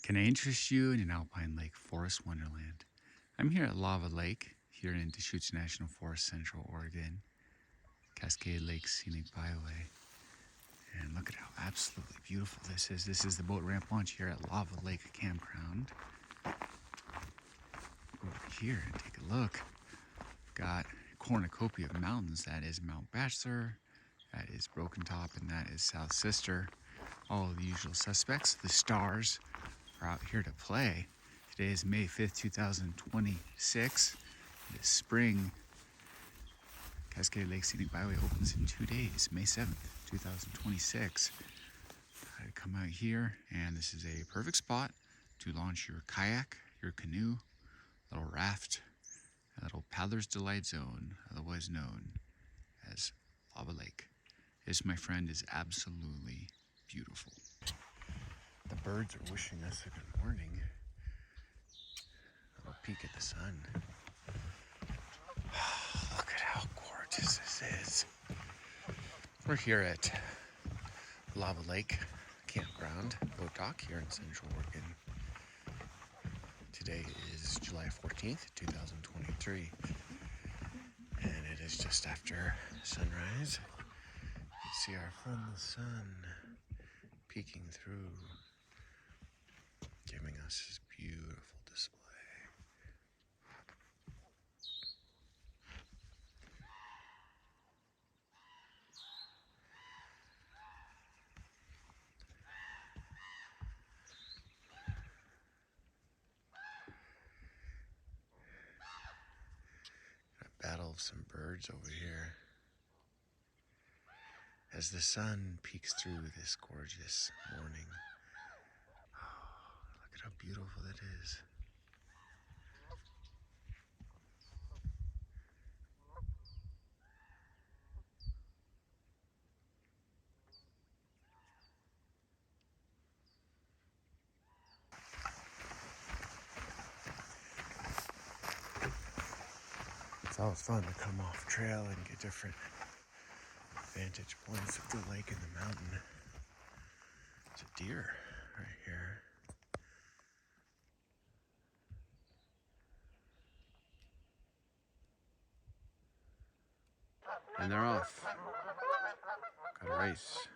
Can I interest you in an alpine lake forest wonderland? I'm here at Lava Lake, here in Deschutes National Forest, Central Oregon, Cascade Lake Scenic Byway. And look at how absolutely beautiful this is. This is the boat ramp launch here at Lava Lake Campground. Go over here and take a look. We've got a cornucopia of mountains. That is Mount Bachelor, that is Broken Top, and that is South Sister. All of the usual suspects. The stars are out here to play. Today is May 5th, 2026. It is spring. Cascade Lake Scenic Byway opens in 2 days, May 7th, 2026. I'd come out here, and this is a perfect spot to launch your kayak, your canoe, little raft, a little paddler's delight zone, otherwise known as Lava Lake. This, my friend, is absolutely beautiful. The birds are wishing us a good morning. A little peek at the sun. Look at how gorgeous this is. We're here at Lava Lake Campground, boat dock here in Central Oregon. Today is July 14th, 2023, and it is just after sunrise. You can see our friend the sun peeking through, giving us this beautiful display. Battle of some birds over here as the sun peeks through this gorgeous morning. Oh, look at how beautiful it is. It's always fun to come off trail and get different vantage points of the lake and the mountain. There's a deer right here. And they're off. Got a race.